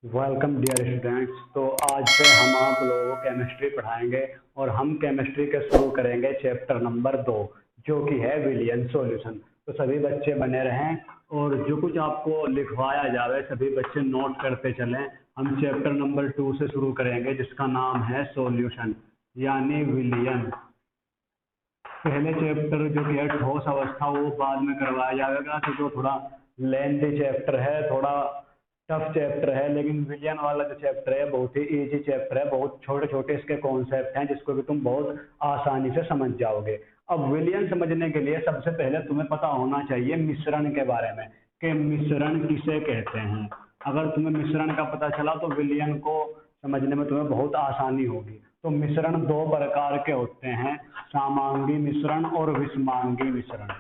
Welcome dear students. तो आज से हम आप लोगों को केमिस्ट्री पढ़ाएंगे और हम केमिस्ट्री के शुरू करेंगे चैप्टर नंबर 2 जो कि है विलियन सॉल्यूशन। तो सभी बच्चे बने रहें और जो कुछ आपको लिखवाया जाए सभी बच्चे नोट करते चलें। हम चैप्टर नंबर 2 से शुरू करेंगे जिसका नाम है सॉल्यूशन यानी विलियन। पहले चैप्टर जो कि है ठोस अवस्था वो बाद में करवाया जाएगा तो जो थोड़ा लेंथी चैप्टर है, थोड़ा टफ चैप्टर है, लेकिन विलियन वाला जो चैप्टर है बहुत ही इजी चैप्टर है। बहुत छोटे छोटे इसके कॉन्सेप्ट हैं जिसको भी तुम बहुत आसानी से समझ जाओगे। अब विलियन समझने के लिए सबसे पहले तुम्हें पता होना चाहिए मिश्रण के बारे में कि मिश्रण किसे कहते हैं। अगर तुम्हें मिश्रण का पता चला तो विलियन को समझने में तुम्हें बहुत आसानी होगी। तो मिश्रण दो प्रकार के होते हैं, समांगी मिश्रण और विषमांगी मिश्रण।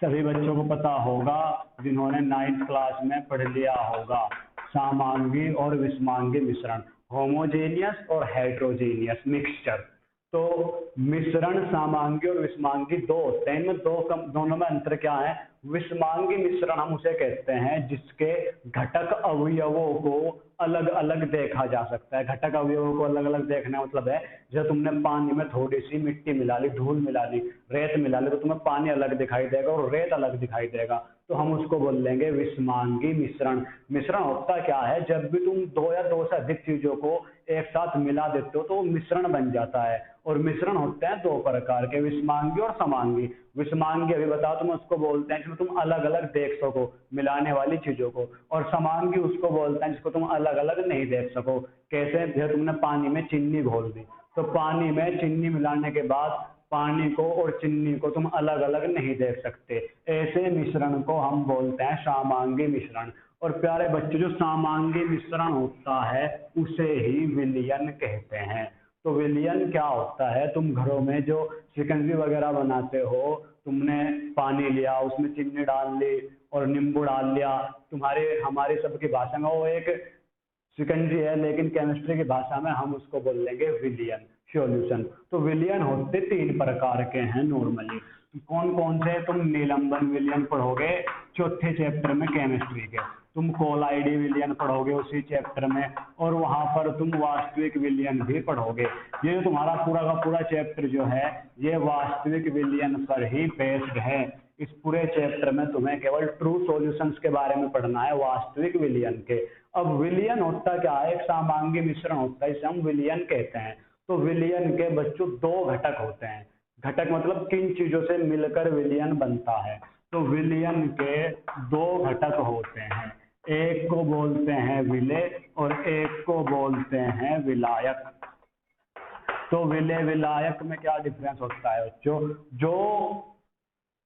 सभी बच्चों को पता होगा जिन्होंने 9th क्लास में पढ़ लिया होगा समांगी और विषमांगी मिश्रण, होमोजेनियस और हेट्रोजेनियस मिक्सचर। तो मिश्रण समांगी और विषमांगी दो होते हैं। इनमें दोनों में अंतर क्या है? विषमांगी मिश्रण हम उसे कहते हैं जिसके घटक अवयवों को अलग अलग देखा जा सकता है। घटक अवयवों को अलग अलग देखना मतलब है जैसे तुमने पानी में थोड़ी सी मिट्टी मिला ली, धूल मिला ली, रेत मिला ली तो तुम्हें पानी अलग दिखाई देगा और रेत अलग दिखाई देगा। तो हम उसको बोल लेंगे विषमांगी मिश्रण। मिश्रण होता क्या है? जब भी तुम दो या दो से अधिक चीजों को एक साथ मिला देते हो तो वो मिश्रण बन जाता है। और मिश्रण होते हैं दो प्रकार के, विषमांगी और समांगी। विषमांगी अभी बताओ तुम उसको बोलते हैं जिसमें तुम अलग अलग देख सको मिलाने वाली चीजों को, और समांगी उसको बोलते हैं जिसको तुम अलग अलग नहीं देख सको। कैसे? जैसे तुमने पानी में चीनी घोल दी तो पानी में चीनी मिलाने के बाद पानी को और चीनी को तुम अलग अलग नहीं देख सकते। ऐसे मिश्रण को हम बोलते हैं समांगी मिश्रण। और प्यारे बच्चों जो समांगी मिश्रण होता है उसे ही विलयन कहते हैं। तो विलयन क्या होता है? तुम घरों में जो शिकंजी वगैरह बनाते हो, तुमने पानी लिया उसमें चीनी डाल ली और नींबू डाल लिया, तुम्हारे हमारी सबकी भाषा में वो एक शिकंजी है, लेकिन केमिस्ट्री की भाषा में हम उसको बोल लेंगे विलियन सॉल्यूशन। तो विलियन होते तीन प्रकार के हैं नॉर्मली। कौन कौन से? तुम निलंबन विलियन पढ़ोगे चौथे चैप्टर में केमिस्ट्री के, तुम कोलाइडी विलियन पढ़ोगे उसी चैप्टर में, और वहां पर तुम वास्तविक विलियन भी पढ़ोगे। ये जो तुम्हारा पूरा का पूरा चैप्टर जो है ये वास्तविक विलियन पर ही बेस्ड है। इस पूरे चैप्टर में तुम्हें केवल ट्रू सॉल्यूशंस के बारे में पढ़ना है, वास्तविक विलियन के। अब विलियन होता क्या है? एक समांगी मिश्रण होता है, इसे हम विलियन कहते हैं। तो विलियन के बच्चों दो घटक होते हैं। घटक मतलब किन चीजों से मिलकर विलियन बनता है? तो विलियन के दो घटक होते हैं, एक को बोलते हैं विलेय और एक को बोलते हैं विलायक। तो विलेय विलायक में क्या डिफरेंस होता है बच्चों? जो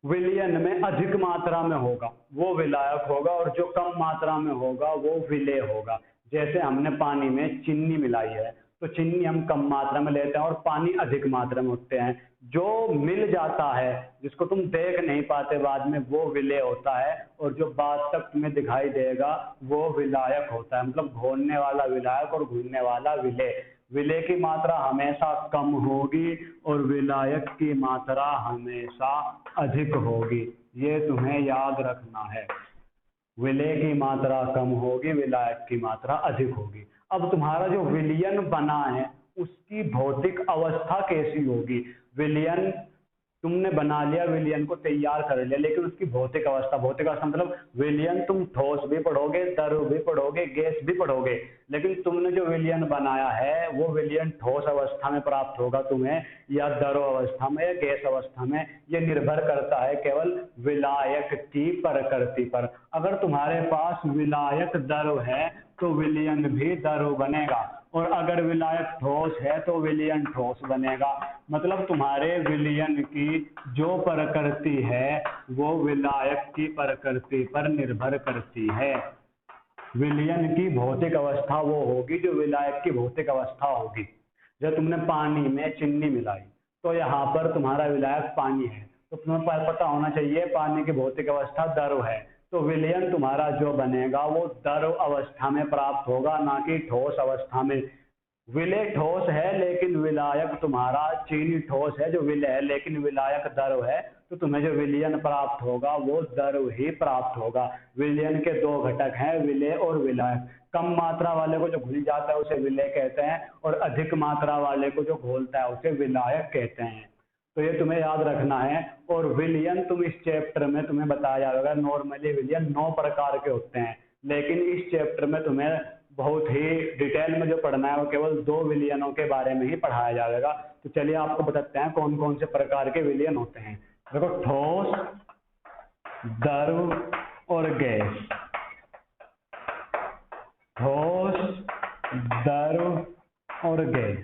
विलयन में अधिक मात्रा में होगा वो विलायक होगा और जो कम मात्रा में होगा वो विलेय होगा। जैसे हमने पानी में चीनी मिलाई है तो चीनी हम कम मात्रा में लेते हैं और पानी अधिक मात्रा में होते हैं। जो मिल जाता है जिसको तुम देख नहीं पाते बाद में वो विलेय होता है, और जो बाद तक तुम्हें दिखाई देगा वो विलायक होता है। मतलब घोलने वाला विलायक और घूमने वाला विलेय। विलेय की मात्रा हमेशा कम होगी और विलायक की मात्रा हमेशा अधिक होगी। ये तुम्हें याद रखना है, विलेय की मात्रा कम होगी, विलायक की मात्रा अधिक होगी। अब तुम्हारा जो विलयन बना है उसकी भौतिक अवस्था कैसी होगी? विलयन तुमने बना लिया, विलयन को तैयार कर लिया, लेकिन उसकी भौतिक अवस्था मतलब विलयन तुम ठोस भी पढ़ोगे, द्रव भी पढ़ोगे, गैस भी पढ़ोगे, लेकिन तुमने जो विलयन बनाया है वो विलयन ठोस अवस्था में प्राप्त होगा तुम्हें या द्रव अवस्था में या गैस अवस्था में, ये निर्भर करता है केवल विलायक की प्रकृति पर। अगर तुम्हारे पास विलायक द्रव है तो विलयन भी द्रव बनेगा, और अगर विलायक ठोस है तो विलयन ठोस बनेगा। मतलब तुम्हारे विलयन की जो प्रकृति है वो विलायक की प्रकृति पर निर्भर करती है। विलयन की भौतिक अवस्था वो होगी जो विलायक की भौतिक अवस्था होगी। जब तुमने पानी में चीनी मिलाई तो यहाँ पर तुम्हारा विलायक पानी है, तो तुम्हें पता होना चाहिए पानी की भौतिक अवस्था द्रव है। तो विलयन तुम्हारा जो बनेगा वो द्रव अवस्था में प्राप्त होगा, ना कि ठोस अवस्था में। विलेय ठोस है लेकिन विलायक तुम्हारा चीनी ठोस है जो विलेय है, लेकिन विलायक द्रव है, तो तुम्हें जो विलयन प्राप्त होगा वो द्रव ही प्राप्त होगा। विलयन के दो घटक हैं, विलेय और विलायक। कम मात्रा वाले को जो घुल जाता है उसे विलेय कहते हैं, और अधिक मात्रा वाले को जो घोलता है उसे विलायक कहते हैं। तो ये तुम्हें याद रखना है। और विलयन तुम इस चैप्टर में तुम्हें बताया जाएगा, नॉर्मली विलयन 9 प्रकार के होते हैं, लेकिन इस चैप्टर में तुम्हें बहुत ही डिटेल में जो पढ़ना है वो केवल 2 विलयनों के बारे में ही पढ़ाया जाएगा। तो चलिए आपको बताते हैं कौन कौन से प्रकार के विलयन होते हैं। देखो, ठोस, द्रव और गैस। ठोस, द्रव और गैस।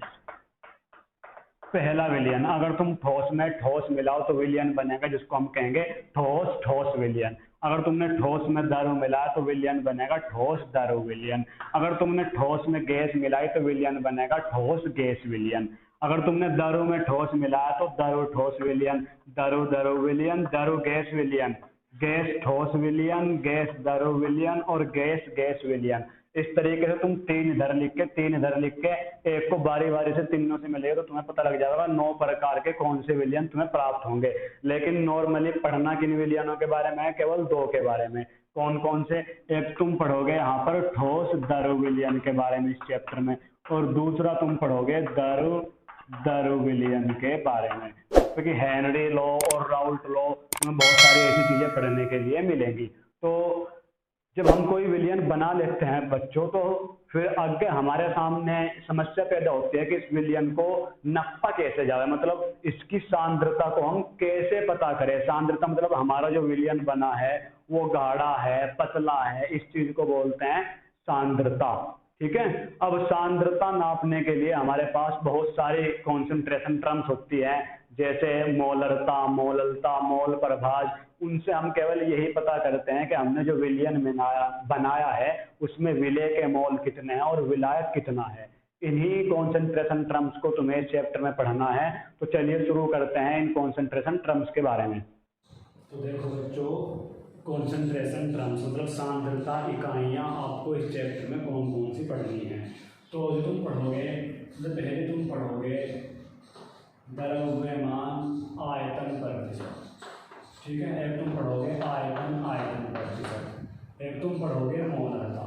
पहला विलयन, अगर तुम ठोस में ठोस मिलाओ तो विलयन बनेगा जिसको हम कहेंगे ठोस ठोस विलयन। अगर तुमने ठोस में द्रव मिलाया तो विलयन बनेगा ठोस द्रव विलयन। अगर तुमने ठोस में गैस मिलाई तो विलयन बनेगा ठोस गैस विलयन। अगर तुमने द्रव में ठोस मिलाया तो द्रव ठोस विलयन, द्रव द्रव विलयन, द्रव गैस विलयन, गैस ठोस विलयन, गैस द्रव विलयन और गैस गैस विलयन। इस तरीके से तुम 3 इधर लिख के एक को बारी बारी से तीनों से मिलेगा तो तुम्हें पता लग जाएगा 9 प्रकार के कौन से विलयन तुम्हें प्राप्त होंगे। लेकिन नॉर्मली पढ़ना किन विलयनों के बारे में है? केवल 2 के बारे में। कौन कौन से? एक तुम पढ़ोगे यहाँ पर ठोस द्रव विलयन के बारे में इस चैप्टर में, और दूसरा तुम पढ़ोगे द्रव द्रव विलयन के बारे में, क्योंकि हेनरी लॉ और राउल्ट लॉ में बहुत सारी ऐसी चीजें पढ़ने के लिए मिलेंगी। तो जब हम कोई विलयन बना लेते हैं बच्चों, तो फिर आगे हमारे सामने समस्या पैदा होती है कि इस विलयन को नपा कैसे जाए, मतलब इसकी सांद्रता को हम कैसे पता करें। सांद्रता मतलब हमारा जो विलयन बना है वो गाढ़ा है, पतला है, इस चीज को बोलते हैं सांद्रता। ठीक है। अब सांद्रता नापने के लिए हमारे पास बहुत सारी कॉन्सेंट्रेशन टर्म्स होती है, जैसे मोलरता, मोललता, मोल प्रभाज। उनसे हम केवल यही पता करते हैं कि हमने जो विलयन बनाया है उसमें विलेय के मोल कितने हैं और विलायक कितना है। इन्हीं कॉन्सेंट्रेशन टर्म्स को तुम्हें इस चैप्टर में पढ़ना है। तो चलिए शुरू करते हैं इन कॉन्सेंट्रेशन टर्म्स के बारे में। तो देखो बच्चों, कॉन्सेंट्रेशन टर्म्स मतलब सांद्रता इकाइयाँ आपको इस चैप्टर में कौन कौन सी पढ़नी है। तो जो तुम पढ़ोगे, सबसे पहले तुम पढ़ोगे द्रव्यमान आयतन प्रतिशत। ठीक है। एक तुम पढ़ोगे आयतन प्रतिशत, एक तुम पढ़ोगे मोलरता,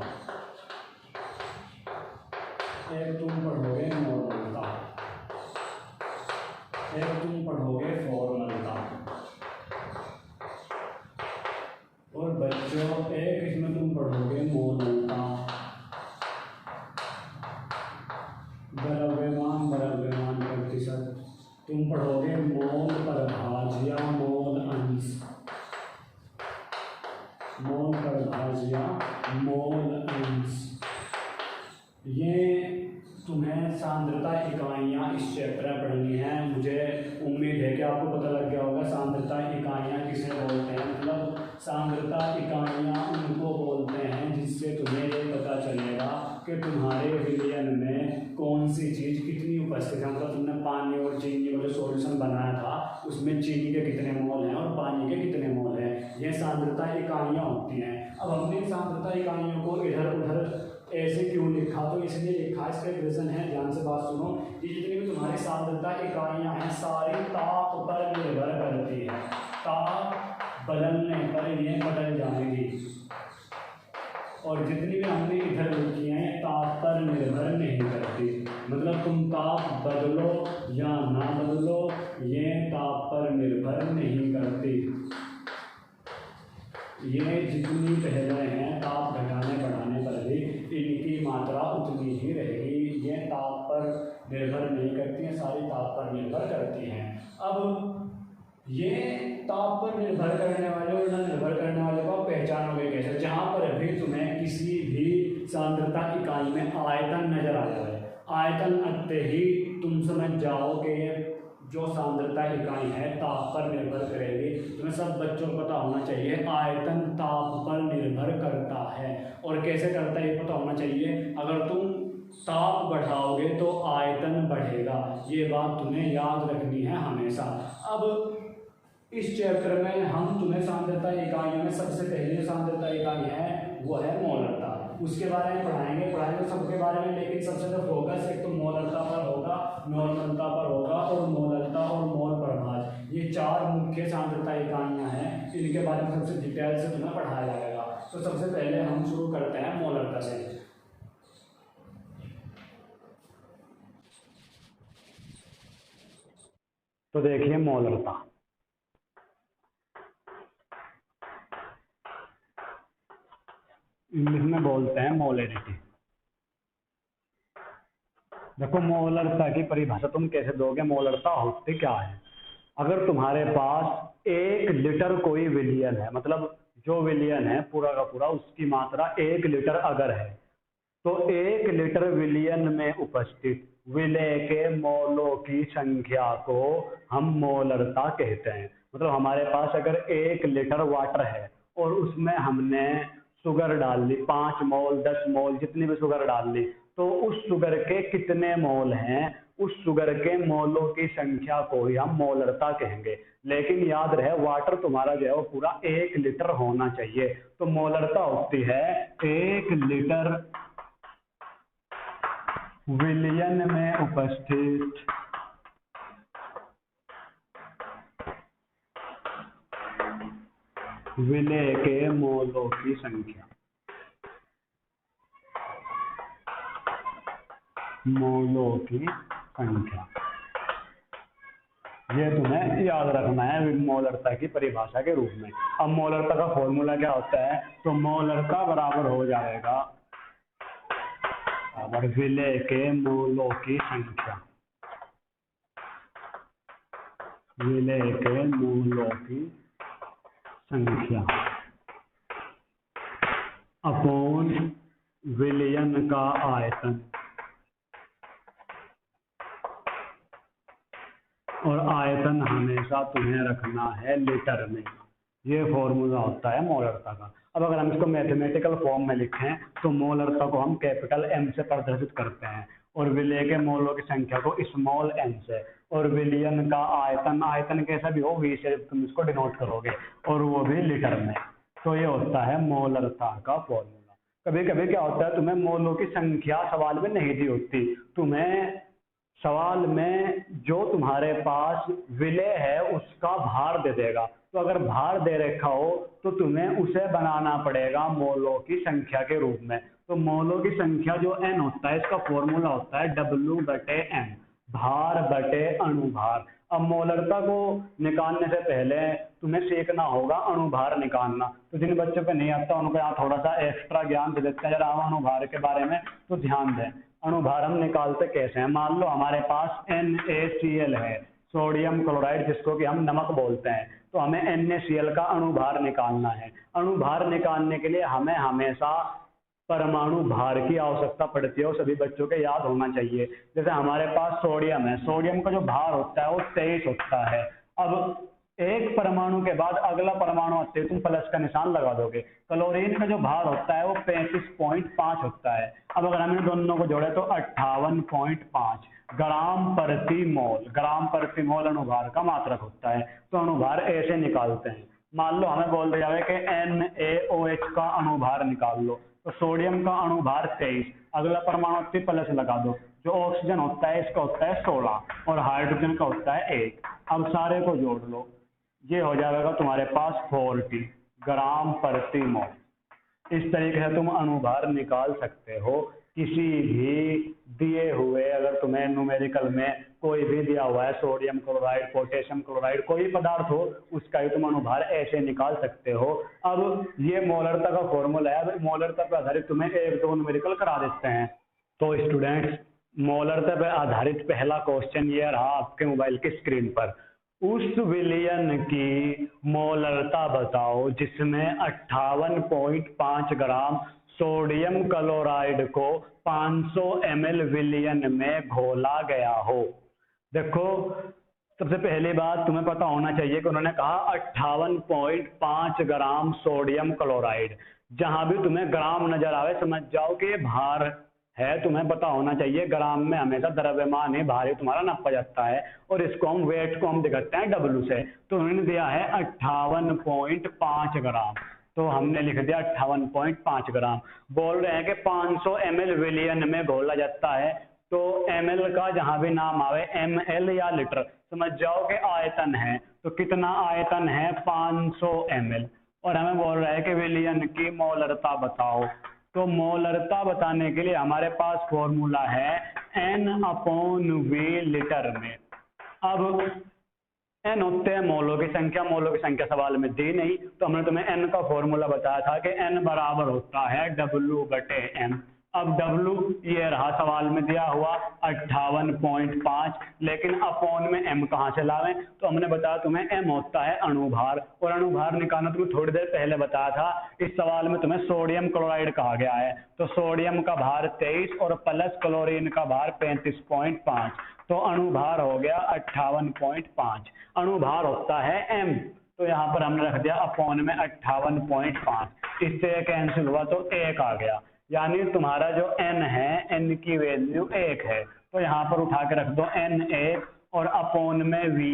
एक तुम पढ़ोगे मोलरता, एक तुम पढ़ोगे फॉर्मलता। और बच्चों एक इसमें तुम पढ़ोगे मोललता। द्रव्यमान प्रतिशत तुम पढ़ोगे मोल प्रभाज या मोल अंश, मोल प्रभाज या मोल अंश। ये तुम्हें सांद्रता इकाइयाँ इस चैप्टर में पढ़नी है। मुझे उम्मीद है कि आपको पता लग गया होगा सांद्रता इकाइयाँ किसे बोलते हैं। मतलब सांद्रता इकाइयाँ उनको बोलते हैं जिससे तुम्हें ये पता चलेगा कि तुम्हारे विलयन में कौन सी चीज़ कितनी उपस्थित है। मतलब तुमने पानी और चीनी का जो सॉल्यूशन बनाया था उसमें चीनी के कितने मोल हैं और पानी के कितने मोल हैं, ये सांद्रता इकाइयाँ होती हैं। अब हमने सांद्रता इकाइयों को इधर उधर ऐसे क्यों लिखा? तो इसलिए लिखा, इसका एक रीजन है, ध्यान से बात सुनो। ये जितनी भी तुम्हारी सांद्रता इकाइयाँ हैं सारी ताप पर निर्भर करती है। ताप बदलने पर ये बदल जाएंगी, और जितनी भी हमने इधर लिखी हैं ताप पर निर्भर नहीं करती। मतलब तुम ताप बदलो या ना बदलो, ये ताप पर निर्भर नहीं करती। ये जितनी पहले हैं ताप घटाने बढ़ाने पर भी इनकी मात्रा उतनी ही रहेगी। ये ताप पर निर्भर नहीं करती हैं, सारी ताप पर निर्भर करती हैं। अब ये ताप पर निर्भर करने वाले और न निर्भर करने वाले को आप पहचानोगे कैसे? जहाँ पर भी तुम्हें किसी भी सांद्रता इकाई में आयतन नजर आ जाए, आयतन आते ही तुम समझ जाओ कि जो सांद्रता इकाई है ताप पर निर्भर करेगी। तुम्हें सब बच्चों को पता होना चाहिए आयतन ताप पर निर्भर करता है। और कैसे करता है ये पता होना चाहिए। अगर तुम ताप बढ़ाओगे तो आयतन बढ़ेगा, ये बात तुम्हें याद रखनी है हमेशा। अब इस चैप्टर में हम तुम्हें सांद्रता इकाइयों में सबसे पहले सांद्रता इकाई है वो है मोलरता। उसके बारे में पढ़ाएंगे सबके बारे में, लेकिन सबसे तो फोकस एक तो मोलरता पर होगा, नॉर्मलता पर होगा, और मोलरता और मोल प्रभाज, ये 4 मुख्य सांद्रता इकाइयाँ हैं, इनके बारे में सबसे डिटेल से तुम्हें पढ़ाया जाएगा। तो सबसे पहले हम शुरू करते हैं मोलरता से। तो देखिए मोलरता, इंग्लिश में बोलते हैं मोलरिटी। देखो मोलरता की परिभाषा तुम कैसे दोगे, मोलरता होती क्या है। अगर तुम्हारे पास 1 लीटर कोई विलियन है, मतलब जो विलियन है पूरा का पूरा उसकी मात्रा 1 लीटर अगर है, तो 1 लीटर विलियन में उपस्थित विलय के मोलों की संख्या को हम मोलरता कहते हैं। मतलब हमारे पास अगर 1 लीटर वाटर है और उसमें हमने शुगर डाल ली 5 मोल 10 मोल जितनी भी शुगर डाल ली, तो उस शुगर के कितने मोल हैं, उस शुगर के मोलों की संख्या को ही हम मोलरता कहेंगे। लेकिन याद रहे वाटर तुम्हारा जो है वो पूरा 1 लीटर होना चाहिए। तो मोलरता होती है 1 लीटर विलियन में उपस्थित विलय के मोलों की संख्या, मोलों की संख्या। ये तुम्हें याद रखना है मोलरता की परिभाषा के रूप में। अब मोलरता का फॉर्मूला क्या होता है, तो मोलरता बराबर हो जाएगा बराबर विलय के मोलों की संख्या, विलय के मोलों की संख्या अपॉन विलयन का आयतन, और आयतन हमेशा तुम्हें रखना है लीटर में। ये फॉर्मूला होता है मोलरता का। अब अगर हम इसको मैथमेटिकल फॉर्म में लिखें तो मोलरता को हम कैपिटल M से प्रदर्शित करते हैं, और विलय के मोलों की संख्या को स्मॉल m से, और विलयन का आयतन, आयतन कैसा भी हो V से तुम इसको डिनोट करोगे, और वो भी लीटर में। तो ये होता है मोलरता का फॉर्मूला। कभी कभी क्या होता है, तुम्हें मोलों की संख्या सवाल में नहीं दी होती, तुम्हें सवाल में जो तुम्हारे पास विलय है उसका भार दे देगा। तो अगर भार दे रखा हो तो तुम्हें उसे बनाना पड़ेगा मोलों की संख्या के रूप में। तो मोलों की संख्या जो n होता है, इसका फॉर्मूला होता है W/m, भार बटे अणुभार। अब मोलरता को निकालने से पहले तुम्हें सीखना होगा अणुभार निकालना। तो जिन बच्चों पे नहीं आता उनको यहाँ थोड़ा सा एक्स्ट्रा ज्ञान दे देते हैं जरा अणुभार के बारे में, तो ध्यान दें। अणुभार हम निकालते कैसे हैं, मान लो हमारे पास NaCl है, सोडियम क्लोराइड जिसको कि हम नमक बोलते हैं, तो हमें NaCl का अणुभार निकालना है। अणुभार निकालने के लिए हमें हमेशा परमाणु भार की आवश्यकता पड़ती है, और सभी बच्चों के याद होना चाहिए। जैसे हमारे पास सोडियम है, सोडियम का जो भार होता है वो 23 होता है। अब एक परमाणु के बाद अगला परमाणु आते ही तुम प्लस का निशान लगा दोगे। क्लोरीन का जो भार होता है वो 35.5 होता है। अब अगर हम इन दोनों को जोड़े तो 58.5 ग्राम प्रति मोल, ग्राम प्रति मोल अणुभार का मात्रक होता है। तो अणुभार ऐसे निकालते हैं। मान लो हमें बोल दिया जाए कि NaOH का अणुभार निकाल लो, तो सोडियम का अणुभार 23, अगला परमाणु प्लस लगा दो, जो ऑक्सीजन होता है इसका होता है 16, और हाइड्रोजन का होता है 1। अब सारे को जोड़ लो, ये हो जाएगा तुम्हारे पास 40 ग्राम प्रति मोल। इस तरीके से तुम अणुभार निकाल सकते हो किसी भी दिए हुए, अगर तुम्हें न्यूमेरिकल में कोई भी दिया हुआ है, सोडियम क्लोराइड, पोटेशियम क्लोराइड, कोई पदार्थ हो, उसका ही तुम अणुभार ऐसे निकाल सकते हो। अब ये मोलरता का फॉर्मूला है। अब मोलरता पर आधारित तुम्हें 1-2 न्यूमेरिकल करा देते हैं। तो स्टूडेंट्स, मोलरता पर आधारित पहला क्वेश्चन ये रहा आपके मोबाइल की स्क्रीन पर। उस विलयन की मोलरता बताओ जिसमें 58.5 ग्राम सोडियम क्लोराइड को 500 ml विलयन में घोला गया हो। देखो, सबसे पहली बात तुम्हें पता होना चाहिए कि उन्होंने कहा 58.5 ग्राम सोडियम क्लोराइड। जहां भी तुम्हें ग्राम नजर आवे समझ जाओ कि ये भार है। तुम्हें पता होना चाहिए ग्राम में हमेशा द्रव्यमान ही भार ही तुम्हारा नापा जाता है, और इसको हम वेट को हम दिखाते हैं W से। तो उन्होंने दिया है 58.5 ग्राम। तो हमने लिख दिया 58.5 ग्राम। बोल रहे हैं कि 500 ml विलियन में घोला जाता है, तो ml का जहां भी नाम आवे, ml या लीटर, समझ जाओ कि आयतन है। तो कितना आयतन है? 500 ml। और हमें बोल रहा है कि विलियन की मोलरता बताओ। तो मोलरता बताने के लिए हमारे पास फॉर्मूला है N/V लीटर में। अब n होते हैं मोलों की संख्या सवाल में दी नहीं, तो हमने तुम्हें n का फॉर्मूला बताया था कि n बराबर होता है W/m। अब W ये रहा सवाल में दिया हुआ 58.5, लेकिन अपॉन में m कहाँ से लावें? तो हमने बताया तुम्हें m होता है अणुभार, और अणुभार निकालना तुम्हें थोड़ी देर पहले बताया था। इस सवाल में तुम्हें सोडियम क्लोराइड कहा गया है, तो सोडियम का भार 23 और प्लस क्लोरीन का भार 35.5, तो अणुभार हो गया 58.5। अणुभार होता है m, तो यहाँ पर हमने रख दिया अपॉन में 58.5। इससे कैंसिल हुआ तो 1 आ गया, यानी तुम्हारा जो n है, n की वैल्यू 1 है। तो यहाँ पर उठा के रख दो n 1 और अपॉन में v,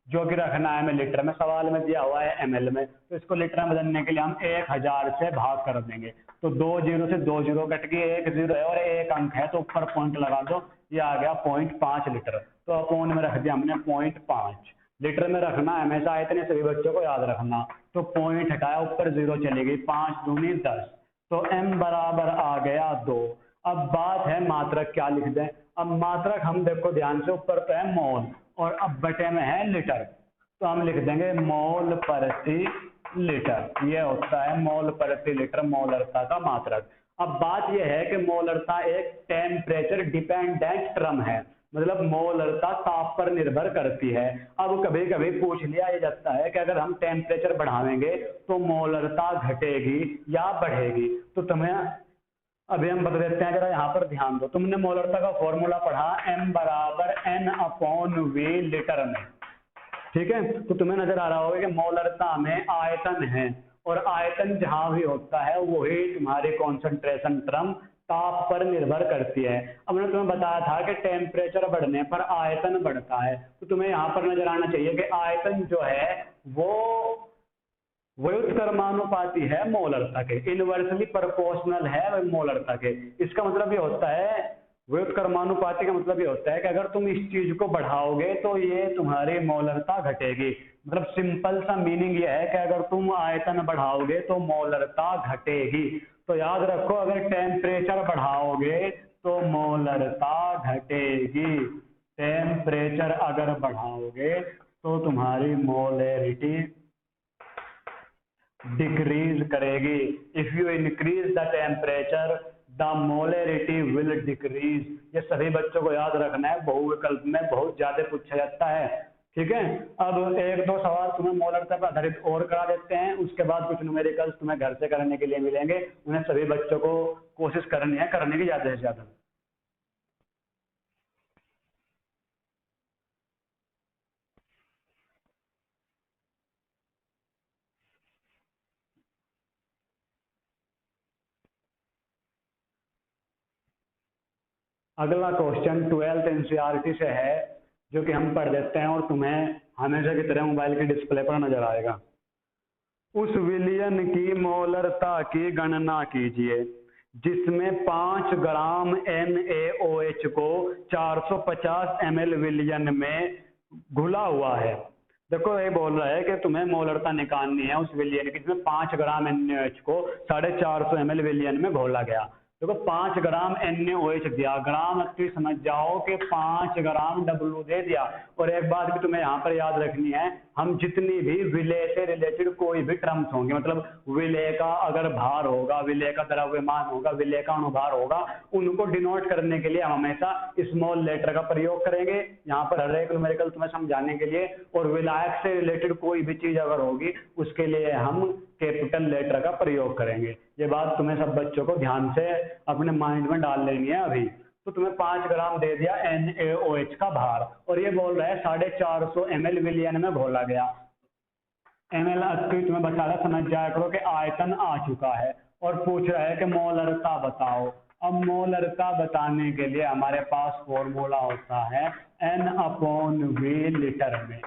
जो कि रखना है हमें लीटर में, सवाल में दिया हुआ है ml में, तो इसको लीटर में बदलने के लिए हम 1000 से भाग कर देंगे। तो 2 0 से 2 0 कट गए, 1 0 है और 1 अंक है, तो ऊपर पॉइंट लगा दो, ये आ गया 0.5 लीटर। तो अपॉन में रख दिया हमने 0.5। लीटर में रखना हमेशा, इतने सभी बच्चों को याद रखना। तो पॉइंट हटाया, ऊपर 0 चली गई, 5 दूनी 10, तो m बराबर आ गया 2। अब बात है मात्रक क्या लिख दें? अब मात्रक हम देखो ध्यान से, ऊपर तो है मोल और अब बटे में है लीटर, तो हम लिख देंगे मोल प्रति लीटर। ये होता है मोल प्रति लीटर, मोलरता का मात्रक। अब बात यह है कि मोलरता एक टेम्परेचर डिपेंडेंट टर्म है, मतलब मोलरता ताप पर निर्भर करती है। अब कभी कभी पूछ लिया जाता है कि अगर हम टेम्परेचर बढ़ावेंगे तो मोलरता घटेगी या बढ़ेगी। तो तुम्हें अभी हम बता देते हैं, जरा यहाँ पर ध्यान दो। तुमने मोलरता का फॉर्मूला पढ़ा m बराबर N/V लीटर में, ठीक है? तो तुम्हें नजर आ रहा होगा कि मोलरता में आयतन है, और आयतन जहां भी होता है वही तुम्हारी कॉन्सेंट्रेशन टर्म ताप पर निर्भर करती है। अब मैंने तुम्हें बताया था कि टेम्परेचर बढ़ने पर आयतन बढ़ता है, तो तुम्हें यहाँ पर नजर आना चाहिए कि आयतन जो है वो व्युत्क्रमानुपाती है मोलरता के, इनवर्सली प्रोपोर्शनल है मोलरता के। इसका मतलब ये होता है, व्युत्क्रमानुपाती का मतलब ये होता है कि अगर तुम इस चीज को बढ़ाओगे तो ये तुम्हारी मोलरता घटेगी। मतलब सिंपल सा मीनिंग ये है कि अगर तुम आयतन बढ़ाओगे तो मोलरता घटेगी। तो याद रखो, अगर टेम्परेचर बढ़ाओगे तो मोलरता घटेगी। टेम्परेचर अगर बढ़ाओगे तो तुम्हारी मोलरिटी डिक्रीज करेगी। If you increase the temperature the molarity will decrease. ये सभी बच्चों को याद रखना है, बहुविकल्प में बहुत ज्यादा पूछा जाता है, ठीक है? अब 1-2 सवाल तुम्हें मोलरता पर आधारित और करा देते हैं, उसके बाद कुछ न्यूमेरिकल्स तुम्हें घर से करने के लिए मिलेंगे, उन्हें सभी बच्चों को कोशिश करनी है, करने की ज्यादा से ज्यादा। अगला क्वेश्चन 12th एनसीईआरटी से है, जो कि हम पढ़ देते हैं और तुम्हें हमेशा की तरह मोबाइल की डिस्प्ले पर नजर आएगा। उस विलयन की मोलरता की गणना कीजिए जिसमें 5 ग्राम NaOH को 450 ml विलयन में घुला हुआ है। देखो ये बोल रहा है कि तुम्हें मोलरता निकालनी है उस विलयन की जिसमें 5 ग्राम NaOH को 450 ml विलयन में घोला गया। देखो 5 ग्राम NaOH दिया, ग्राम एक्चुअली समझ जाओ कि 5 ग्राम W दे दिया। और एक बात भी तुम्हें यहाँ पर याद रखनी है, हम जितनी भी विलय से रिलेटेड कोई भी टर्म्स होंगे, मतलब विलय का अगर भार होगा, विलय का द्रव्यमान होगा, विलय का अणुभार होगा, उनको डिनोट करने के लिए हम हमेशा स्मॉल लेटर का प्रयोग करेंगे यहाँ पर हर एक न्यूमेरिकल तुम्हें समझाने के लिए। और विलायक से रिलेटेड कोई भी चीज अगर होगी उसके लिए हम कैपिटल लेटर का प्रयोग करेंगे। ये बात तुम्हें सब बच्चों को ध्यान से अपने माइंड में डाल लेनी है अभी। तो तुम्हें 5 ग्राम दे दिया NaOH का भार, और ये बोल रहा है 450 ml विलयन में घोला गया। ml तुम्हें बता रहा, समझ जाया करो कि आयतन आ चुका है, और पूछ रहा है कि मोलरता बताओ। अब मोलरता बताने के लिए हमारे पास फॉर्मूला होता है N/V लीटर में।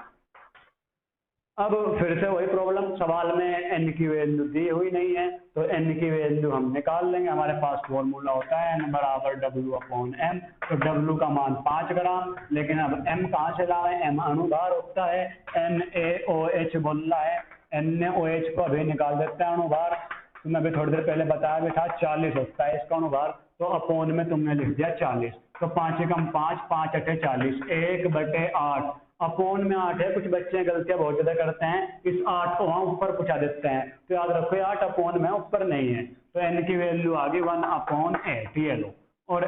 अब फिर से वही प्रॉब्लम, सवाल में n की वैल्यू दी हुई नहीं है, तो n की वैल्यू हम निकाल लेंगे। हमारे पास फॉर्मूला होता है n बराबर W/m, तो W का मान 5 ग्राम, लेकिन अब m कहाँ से लाए, m अणुभार होता है, NaOH बोलना है, NaOH को अभी निकाल देते हैं अणुभार। तुमने अभी थोड़ी देर पहले बताया भी था 40 होता है इसका अणुभार, तो अपॉन में तुमने लिख दिया 40, तो 5 एकम 5, 5 अठे 40, 1/8, अपॉन में 8 है। कुछ बच्चे गलतियां बहुत ज्यादा करते हैं, इस 8 को वहां ऊपर पहुंचा देते हैं, तो याद रखो 8 अपॉन में ऊपर नहीं है, तो n की वैल्यू आ गई 1/8, ये लो। और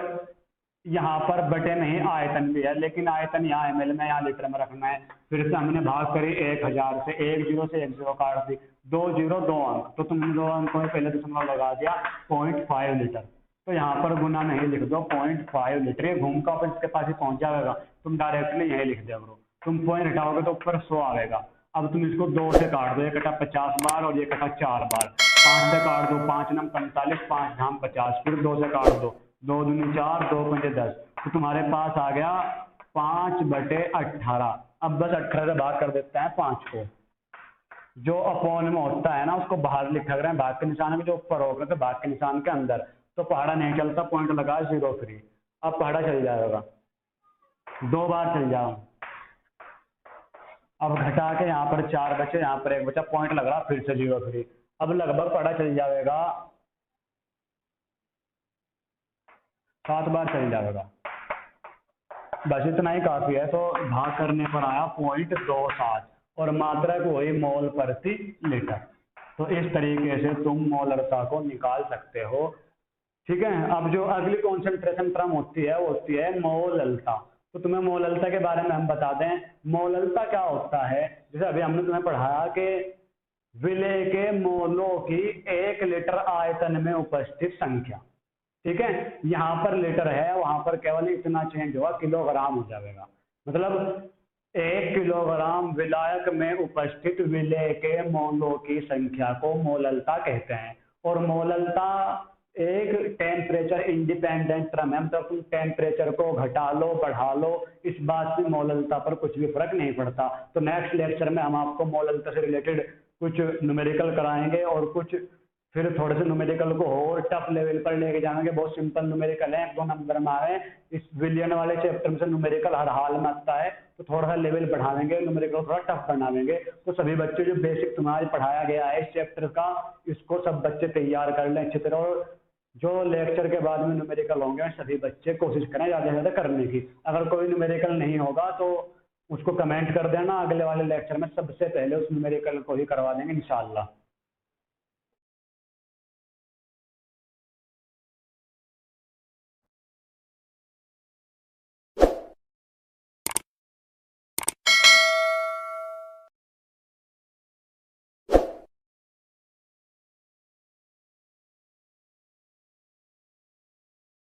यहाँ पर बटे में ही आयतन भी है, लेकिन आयतन यहाँ ml में, यहाँ लीटर में रखना है। फिर से हमने भाग करी 1000 से, 1 0 से 1 0 काट दी, 2 0 2 अंक, तो तुमने 2 अंकों में पहले दशमलव लगा दिया, 0.5 लीटर। तो यहाँ पर गुना नहीं लिख दो, 0.5 लीटर, ये घूम का इसके पास ही पहुंच जाएगा, तुम डायरेक्टली यही लिख दो। तुम पॉइंट हटाओगे तो ऊपर 100 आएगा। अब तुम इसको 2 से काट दो, ये कटा 50 बार और ये कटा 4 बार, 5 से काट दो, 5 नम 45, 5 धाम 50, फिर 2 से काट दो, 2 दूनी 4, 2 पंजे 10, तो तुम्हारे पास आ गया 5/18। अब बस 18 से भाग कर देते हैं 5 को, जो अपॉन में होता है ना उसको बाहर लिखा करें, भाग के निशान में जो ऊपर होगा तो भाग के निशान के अंदर, तो पहाड़ा नहीं चलता, पॉइंट लगा 0 फ्री। अब पहाड़ा चल जाएगा, 2 बार चल जाओ। अब घटा के यहाँ पर 4 बचे, यहाँ पर 1 बचा, पॉइंट लग रहा, फिर से 0 फ्री। अब लगभग पढ़ा चल जाएगा, 7 बार चल जाएगा, बस इतना ही काफी है। तो भाग करने पर आया 0.27 और मात्रक वही मोल प्रति लीटर। तो इस तरीके से तुम मोलरता को निकाल सकते हो, ठीक है। अब जो अगली कॉन्सेंट्रेशन टर्म होती है वो होती है मोललता। तो तुम्हें मोललता के बारे में हम बता दें, मोललता क्या होता है। जैसे अभी हमने तुम्हें पढ़ाया कि विलेय के मोलों की 1 लीटर आयतन में उपस्थित संख्या, ठीक है। यहाँ पर लीटर है, वहां पर केवल इतना चेंज हुआ, किलोग्राम हो जाएगा। मतलब 1 किलोग्राम विलायक में उपस्थित विलेय के मोलों की संख्या को मोललता कहते हैं। और मोललता एक टेम्परेचर इंडिपेंडेंट टर्म है, मतलब तुम टेम्परेचर को घटा लो बढ़ा लो, इस बात से मोललता पर कुछ भी फर्क नहीं पड़ता। तो नेक्स्ट लेक्चर में हम आपको मोललता से रिलेटेड कुछ न्यूमेरिकल कराएंगे और कुछ फिर थोड़े से न्यूमेरिकल को और टफ लेवल पर लेके जाएंगे। बहुत सिंपल न्यूमेरिकल है, 1-2 नंबर में आ रहे हैं। इस विलियन वाले चैप्टर में से न्यूमेरिकल हर हाल में आता है, तो थोड़ा सा लेवल बढ़ाएंगे, न्यूमेरिकल थोड़ा टफ बनावेंगे। तो सभी बच्चे जो बेसिक तुम्हारे पढ़ाया गया है इस चैप्टर का, इसको सब बच्चे तैयार कर लें अच्छी तरह। और जो लेक्चर के बाद में न्यूमेरिकल होंगे सभी बच्चे कोशिश करें ज़्यादा से ज़्यादा करने की। अगर कोई न्यूमेरिकल नहीं होगा तो उसको कमेंट कर देना, अगले वाले लेक्चर में सबसे पहले उस न्यूमेरिकल को ही करवा देंगे इंशाल्लाह।